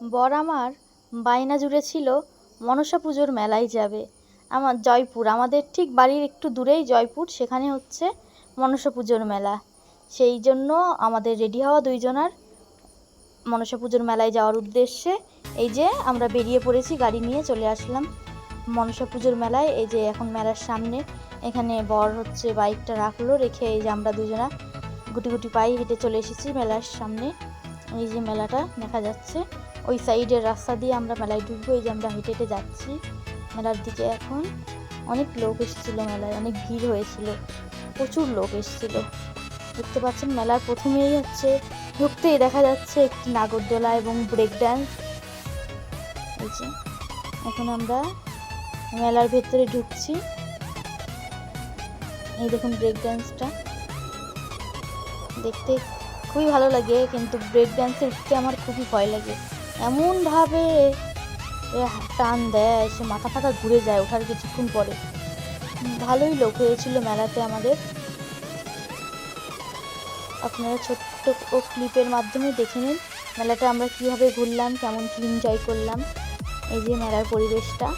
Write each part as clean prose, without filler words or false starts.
বর আমার বায়না জুড়েছিল মনসা পুজোর মেলায় যাবে। আমার জয়পুর, আমাদের ঠিক বাড়ির একটু দূরেই জয়পুর, সেখানে হচ্ছে মনসা পুজোর মেলা। সেই জন্য আমাদের রেডি হওয়া দুইজনার মনসা পুজোর মেলায় যাওয়ার উদ্দেশ্যে এই যে আমরা বেরিয়ে পড়েছি, গাড়ি নিয়ে চলে আসলাম মনসা পুজোর মেলায়। এই যে এখন মেলার সামনে এখানে বর হচ্ছে বাইকটা রাখলো, রেখে এই যে আমরা দুজনা গুটি গুটি পায়ে হেঁটে চলে এসেছি মেলার সামনে। এই যে মেলাটা দেখা যাচ্ছে, ওই সাইডের রাস্তা দিয়ে আমরা মেলায় ঢুকবো। এই যে আমরা হেঁটে হেঁটে যাচ্ছি মেলার দিকে। এখন অনেক লোক এসেছিল মেলায়, অনেক ভিড় হয়েছিল, প্রচুর লোক এসেছিল। দেখতে পাচ্ছেন মেলার প্রথমেই হচ্ছে ঢুকতেই দেখা যাচ্ছে একটি নাগরদোলা এবং ব্রেক ড্যান্স। এই যে এখন আমরা মেলার ভেতরে ঢুকছি। এই দেখুন ব্রেক ড্যান্সটা দেখতে খুবই ভালো লাগে, কিন্তু ব্রেক ড্যান্সে উঠতে আমার খুবই ভয় লাগে। এমনভাবে টান দেয়, সে মাথা ফাথা ঘুরে যায় ওঠার কিছুক্ষণ পরে। ভালোই লোক হয়েছিল মেলাতে আমাদের। আপনারা ছোট্ট ও ক্লিপের মাধ্যমে দেখে নিন মেলাটা আমরা কীভাবে ঘুরলাম, কেমন কি এনজয় করলাম। এই যে মেলার পরিবেশটা,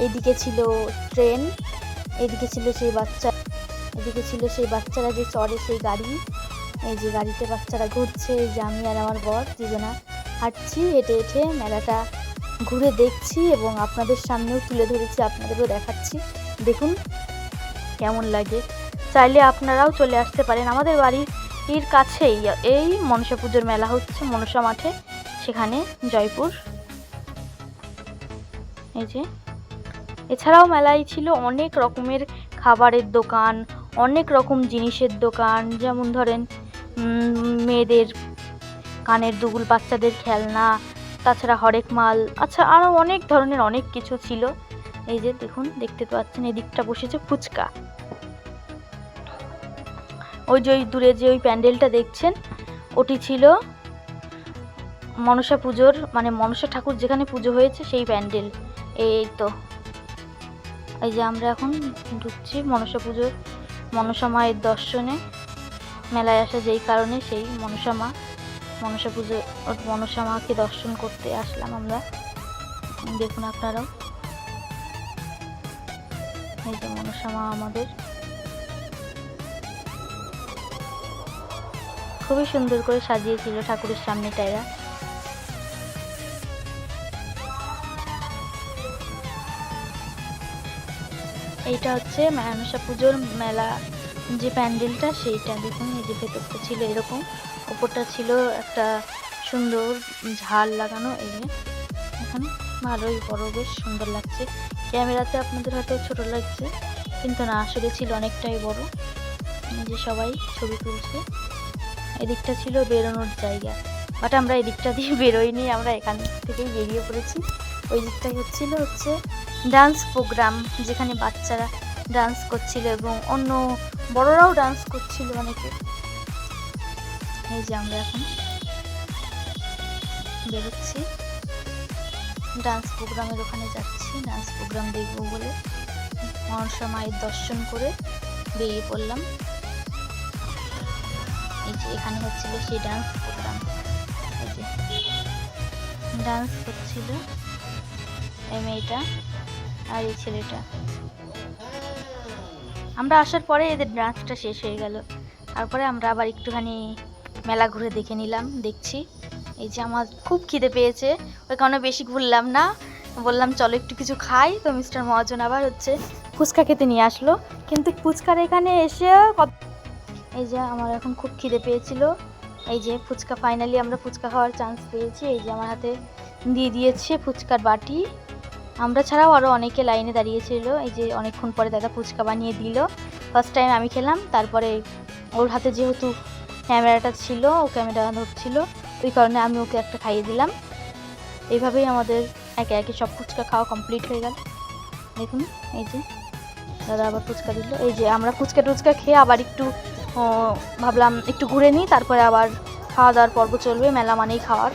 এইদিকে ছিল ট্রেন, এইদিকে ছিল সেই বাচ্চারা যে চড়ে সেই গাড়ি। এই যে গাড়িতে বাচ্চারা ঘুরছে, এই যে আমি আর আমার বর দুজনা হাঁটছি, হেঁটে হেঁটে মেলাটা ঘুরে দেখছি এবং আপনাদের সামনেও তুলে ধরেছি, আপনাদেরও দেখাচ্ছি। দেখুন কেমন লাগে। চাইলে আপনারাও চলে আসতে পারেন, আমাদের বাড়ির কাছেই এই মনসা পুজোর মেলা হচ্ছে মনসা মাঠে, সেখানে জয়পুর। এই যে এছাড়াও মেলায় ছিল অনেক রকমের খাবারের দোকান, অনেক রকম জিনিসের দোকান, যেমন ধরেন মেয়েদের কানের দুল, বাচ্চাদের খেলনা, তাছাড়া হরেক মাল, আচ্ছা আরও অনেক ধরনের অনেক কিছু ছিল। এই যে দেখুন, দেখতে পাচ্ছেন এদিকটা বসেছে ফুচকা। ওই যে ওই দূরে যে ওই প্যান্ডেলটা দেখছেন, ওটি ছিল মনসা পুজোর, মানে মনসা ঠাকুর যেখানে পুজো হয়েছে সেই প্যান্ডেল। এই তো এই যে আমরা এখন ঢুকছি মনসা মায়ের দর্শনে। মেলায় আসা যেই কারণে, সেই মনসা মাকে দর্শন করতে আসলাম আমরা। দেখুন আপনারাও, এই যে মনসা মা আমাদের খুবই সুন্দর করে সাজিয়েছিল ঠাকুরের সামনেটা এরা। এইটা হচ্ছে মনসা পুজোর মেলা যে প্যান্ডেলটা, সেইটা দেখুন। এই যে ভেতরটা ছিল এরকম, ওপরটা ছিল একটা সুন্দর ঝাড় লাগানো। এই যে এখানে ভালোই বড়, বেশ সুন্দর লাগছে। ক্যামেরাতে আপনাদের হয়তো ছোট লাগছে, কিন্তু না, আসলে ছিল অনেকটাই বড়। এই যে সবাই ছবি তুলছে। এদিকটা ছিল বেরোনোর জায়গা, বাট আমরা এদিকটা দিয়ে বেরোইনি, আমরা এখান থেকেই বেরিয়ে পড়েছি। ওই দিকটাই হচ্ছে ডান্স প্রোগ্রাম, যেখানে বাচ্চারা ডান্স করছিল এবং অন্য বড়রাও ডান্স করছিল অনেকে। এই যে আমরা এখন বেরোচ্ছি, ডান্স প্রোগ্রামের ওখানে যাচ্ছি, ডান্স প্রোগ্রাম দেখবো বলে মনসা মায়ের দর্শন করে বেরিয়ে পড়লাম। এই যে এখানে হচ্ছিল সেই ডান্স প্রোগ্রাম। এই যে ডান্স করছিল এই মেয়েটা আর এই ছেলেটা। আমরা আসার পরে এদের ডান্সটা শেষ হয়ে গেল, তারপরে আমরা আবার একটুখানি মেলা ঘুরে দেখছি। এই যে আমার খুব খিদে পেয়েছে, ওই কারণে বেশি ঘুরলাম না, বললাম চলো একটু কিছু খাই। তো মিস্টার মহাজন আবার হচ্ছে ফুচকা খেতে নিয়ে আসলো, কিন্তু ফুচকার এখানে এসে এই যে আমার এখন খুব খিদে পেয়েছিল। এই যে ফুচকা, ফাইনালি আমরা ফুচকা খাওয়ার চান্স পেয়েছি। এই যে আমার হাতে দিয়ে দিয়েছে ফুচকার বাটি। আমরা ছাড়াও আরও অনেকে লাইনে দাঁড়িয়েছিল। এই যে অনেকক্ষণ পরে দাদা ফুচকা বানিয়ে দিল। ফার্স্ট টাইম আমি খেলাম, তারপরে ওর হাতে যেহেতু ক্যামেরাটা ছিল, ও ক্যামেরা ধরছিল, ওই কারণে আমি ওকে একটা খাইয়ে দিলাম। এইভাবেই আমাদের একে একে সব ফুচকা খাওয়া কমপ্লিট হয়ে গেল। দেখুন এই যে দাদা আবার ফুচকা দিল। এই যে আমরা ফুচকা খেয়ে আবার একটু ভাবলাম একটু ঘুরে নিই, তারপরে আবার খাওয়া দাওয়ার পর্ব চলবে। মেলা মানেই খাওয়ার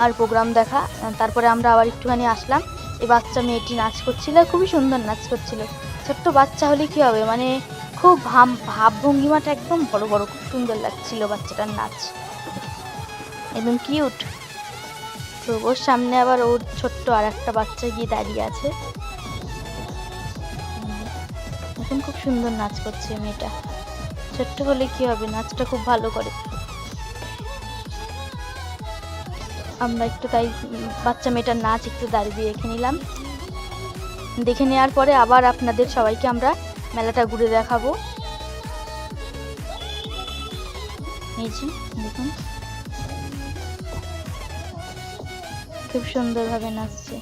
আর প্রোগ্রাম দেখা। তারপরে আমরা আবার একটুখানি আসলাম, এই বাচ্চা মেয়েটি নাচ করছিল, খুবই সুন্দর নাচ করছিল। ছোট্ট বাচ্চা হলে কী হবে, মানে খুব ভাবভঙ্গিমাটা একদম বড় বড়, খুব সুন্দর লাগছিল বাচ্চাটার নাচ, একদম কিউট। তো ওর সামনে আবার ওর ছোট্ট আর একটা বাচ্চা গিয়ে দাঁড়িয়ে আছে। এখন খুব সুন্দর নাচ করছে মেয়েটা, ছোট্ট হলে কি হবে, নাচটা খুব ভালো করে। আমরা একটু তাই বাচ্চা মেয়েটার নাচ একটু দাঁড়িয়ে দেখে নিলাম। দেখে নেওয়ার পরে আবার আপনাদের সবাইকে আমরা মেলাটা ঘুরে দেখাবো। এই যে দেখুন খুব সুন্দরভাবে নাচছে,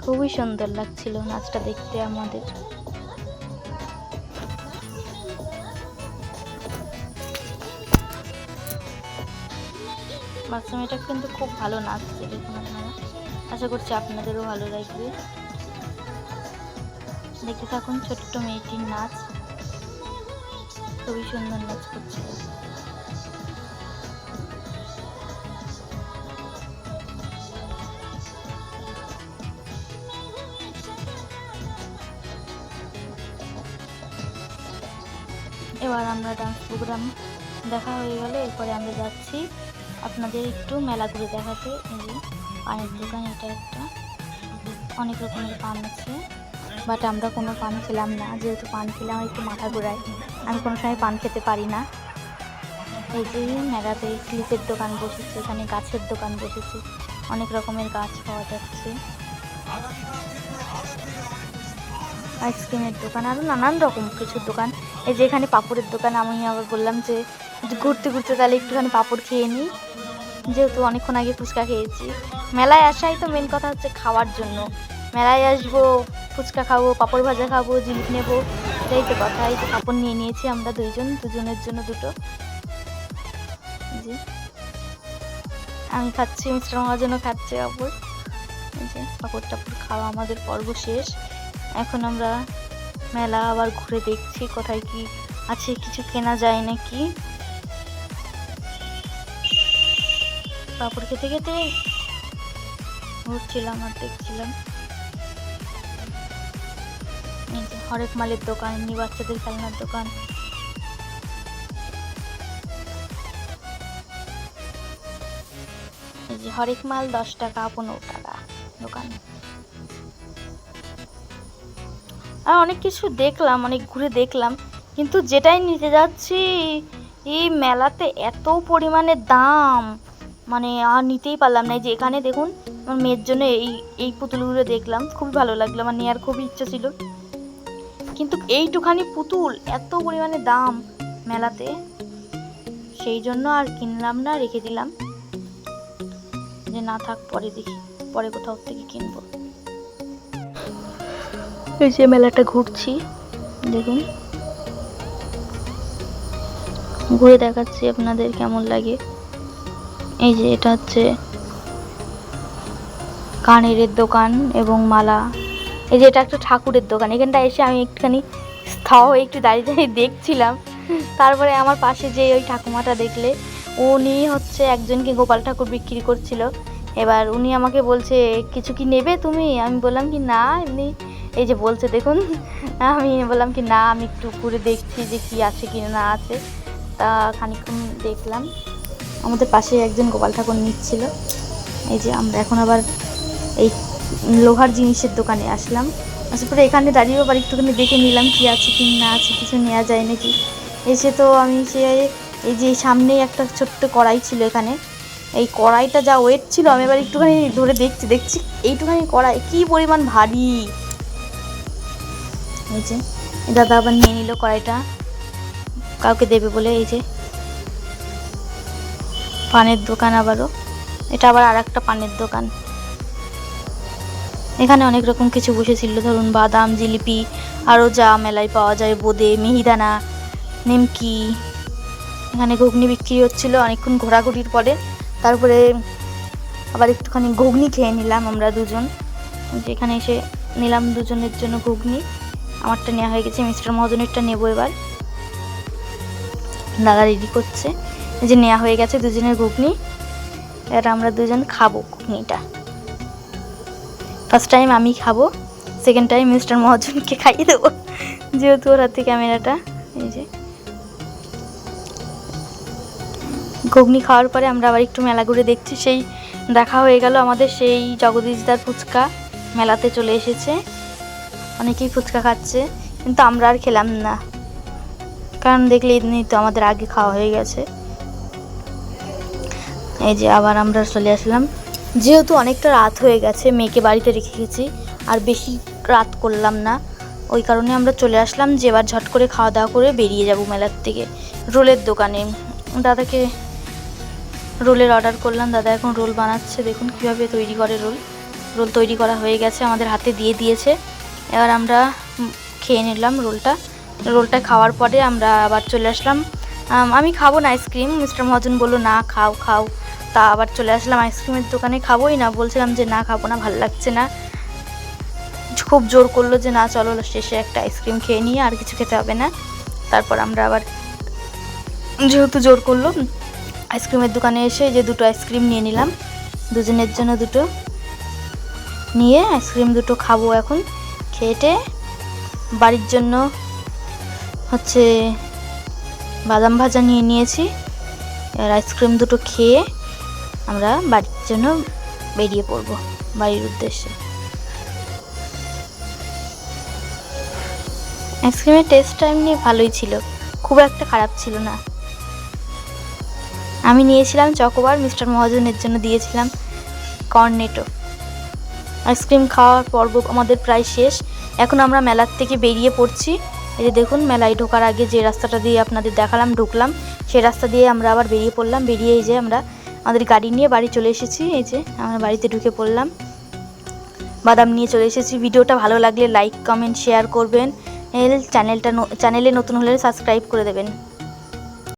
খুবই সুন্দর লাগছিল নাচটা দেখতে আমাদের। বাচ্চা মেয়েটা কিন্তু খুব ভালো নাচছে, দেখুন আপনারা। আশা করছি আপনাদেরও ভালো লাগবে। দেখতে থাকুন ছোট্ট মেয়েটির নাচ, খুবই সুন্দর নাচ করছিল। এবার আমরা ডান্স প্রোগ্রাম দেখা হয়ে গেলে এরপরে আমরা যাচ্ছি আপনাদের একটু মেলা ঘুরে দেখাতে। এই যে পানের দোকান, এটা একটা, অনেক রকমের পান আছে, বাট আমরা কোনো পান খেলাম না, যেহেতু পান খেলে আমার একটু মাথা ঘোরায়, আমি কোনো সময় পান খেতে পারি না। এই যে মেলাতে ক্লিপের দোকান বসেছে, এখানে গাছের দোকান বসেছে, অনেক রকমের গাছ পাওয়া যাচ্ছে, আইসক্রিমের দোকান, আরও নানান রকম কিছু দোকান। এই যে এখানে পাঁপড়ের দোকান, আমি আবার বললাম যে ঘুরতে ঘুরতে তাহলে একটুখানি পাঁপড় খেয়ে নিই, যেহেতু অনেকক্ষণ আগে ফুচকা খেয়েছি। মেলায় আসাই তো মেন কথা হচ্ছে খাওয়ার জন্য, মেলায় আসবো, ফুচকা খাবো, পাঁপড় ভাজা খাবো, জিলিপি নেবো, এটাই তো কথা। এই যে পাঁপড় নিয়ে নিয়েছি আমরা দুজনের জন্য দুটো। জি আমি খাচ্ছি, মিস্টার মহাজনও খাচ্ছে পাঁপড়। এই যে পাঁপড় টাপড় খাওয়া আমাদের পর্ব শেষ। এখন আমরা মেলা আবার ঘুরে দেখছি কোথায় কি আছে, কিছু কেনা যায় নাকি। পাঁপড় খেতে খেতে ঘুরছিলাম আর দেখছিলাম। এই যে হরেক মালের দোকান, এমনি বাচ্চাদের খেলনার দোকান। এই যে হরেক মাল 10 টাকা 15 টাকা দোকান। আর অনেক কিছু দেখলাম, অনেক ঘুরে দেখলাম, কিন্তু যেটাই নিতে যাচ্ছি এই মেলাতে এত পরিমাণে দাম, মানে আর নিতেই পারলাম না। এই যে এখানে দেখুন আমার মেয়ের জন্য এই পুতুলগুলো দেখলাম, খুবই ভালো লাগলো, আমার নেওয়ার খুবই ইচ্ছা ছিল, কিন্তু এইটুখানি পুতুল এত পরিমাণে দাম মেলাতে, সেই জন্য আর কিনলাম না, রেখে দিলাম, যে না থাক, পরে দেখি, পরে কোথাও থেকে কিনবো। এই যে মেলাটা ঘুরছি, দেখুন ঘুরে দেখাচ্ছি আপনাদের কেমন লাগে। এই যে এটা হচ্ছে কানের দোকান এবং মালা। এই যে এটা একটা ঠাকুরের দোকান, এখানটা এসে আমি একটুখানি স্থ হয়ে একটু দাঁড়িয়ে দাঁড়িয়ে দেখছিলাম। তারপরে আমার পাশে যে ওই ঠাকুমাটা দেখলে, উনি হচ্ছে একজনকে গোপাল ঠাকুর বিক্রি করছিল। এবার উনি আমাকে বলছে কিছু কি নেবে তুমি, আমি বললাম কি না এমনি, এই যে বলছে দেখুন, আমি বললাম কি না আমি একটু ঘুরে দেখছি যে কি আছে কি না আছে। তা খানিকক্ষণ দেখলাম, আমাদের পাশে একজন গোপাল ঠাকুর নিচ্ছিল। এই যে আমরা এখন আবার এই লোহার জিনিসের দোকানে আসলাম, আসার পরে এখানে দাঁড়িয়ে আবার একটুখানি দেখে নিলাম কি আছে কি না আছে, কিছু নেওয়া যায় নাকি। এসে তো আমি এই যে সামনেই একটা ছোট্ট কড়াই ছিল, এখানে এই কড়াইটা যা ওয়েট ছিল, আমি এবার একটুখানি ধরে দেখছি এইটুখানি কড়াই কি পরিমাণ ভারী। এই যে দাদা আবার নিয়ে নিল কড়াইটা, কাউকে দেবে বলে। এই যে পানের দোকান, আবারও এটা আবার আর একটা পানের দোকান। এখানে অনেক রকম কিছু বসেছিল, ধরুন বাদাম, জিলিপি, আরও যা মেলায় পাওয়া যায়, বোঁদে, মিহিদানা, নিমকি। এখানে ঘুগনি বিক্রি হচ্ছিল অনেকক্ষণ ঘোরাঘুরির পরে। তারপরে আবার একটুখানি ঘুগনি খেয়ে নিলাম আমরা দুজন, যেখানে এসে নিলাম দুজনের জন্য ঘুগনি। আমারটা নেওয়া হয়ে গেছে, মিস্টার মহাজনেরটা নেবো এবার, দাদা রেডি করছে। এই যে নেওয়া হয়ে গেছে দুজনের ঘুগনি, এবার আমরা দুজন খাবো ঘুগনিটা। ফার্স্ট টাইম আমি খাবো, সেকেন্ড টাইম মিস্টার মহাজনকে খাইয়ে দেবো, যেহেতু ওর হাতে ক্যামেরাটা। এই যে ঘুগনি খাওয়ার পরে আমরা আবার একটু মেলা ঘুরে দেখছি। সেই দেখা হয়ে গেল আমাদের সেই জগদীশদার ফুচকা, মেলাতে চলে এসেছে। অনেকেই ফুচকা খাচ্ছে, কিন্তু আমরা আর খেলাম না, কারণ দেখলে এমনি তো আমাদের আগে খাওয়া হয়ে গেছে। এই যে আবার আমরা চলে আসলাম, যেহেতু অনেকটা রাত হয়ে গেছে, মেয়েকে বাড়িতে রেখে গেছি, আর বেশি রাত করলাম না, ওই কারণে আমরা চলে আসলাম যে এবার ঝট করে খাওয়া দাওয়া করে বেরিয়ে যাব মেলার থেকে। রোলের দোকানে দাদাকে রোলের অর্ডার করলাম, দাদা এখন রোল বানাচ্ছে, দেখুন কীভাবে তৈরি করে। রোল তৈরি করা হয়ে গেছে, আমাদের হাতে দিয়ে দিয়েছে। এবার আমরা খেয়ে নিলাম রোলটা খাওয়ার পরে আমরা আবার চলে আসলাম। আমি খাবো না আইসক্রিম, মিস্টার মহাজন বললো না খাও, তা আবার চলে আসলাম আইসক্রিমের দোকানে। খাবোই না, বলছিলাম যে না খাবো না, ভালো লাগছে না। খুব জোর করলো যে না চলো শেষে একটা আইসক্রিম খেয়ে নিয়ে, আর কিছু খেতে হবে না। তারপর আমরা আবার, যেহেতু জোর করলো, আইসক্রিমের দোকানে এসে যে দুটো আইসক্রিম নিয়ে নিলাম, দুজনের জন্য দুটো নিয়ে আইসক্রিম দুটো খাবো এখন। খেয়ে বাড়ির জন্য হচ্ছে বাদাম ভাজা নিয়ে নিয়েছি, আর আইসক্রিম দুটো খেয়ে আমরা বাড়ির জন্য বেরিয়ে পড়বো, বাড়ির উদ্দেশ্যে। আইসক্রিমের টেস্টটা এমনি ভালোই ছিল, খুব একটা খারাপ ছিল না। আমি নিয়েছিলাম চকোবার, মিস্টার মহাজনের জন্য দিয়েছিলাম কর্নেটো। আইসক্রিম খাওয়ার পর্ব আমাদের প্রায় শেষ, এখন আমরা মেলার থেকে বেরিয়ে পড়ছি। এই যে দেখুন, মেলায় ঢোকার আগে যে রাস্তাটা দিয়ে আপনাদের দেখালাম ঢুকলাম, সেই রাস্তা দিয়ে আমরা আবার বেরিয়ে পড়লাম। বেরিয়ে এই যে আমরা আমাদের গাড়ি নিয়ে বাড়ি চলে এসেছি। এই যে আমরা বাড়িতে ঢুকে পড়লাম, বাদাম নিয়ে চলে এসেছি। ভিডিওটা ভালো লাগলে লাইক কমেন্ট শেয়ার করবেন, চ্যানেলে নতুন হলে সাবস্ক্রাইব করে দেবেন।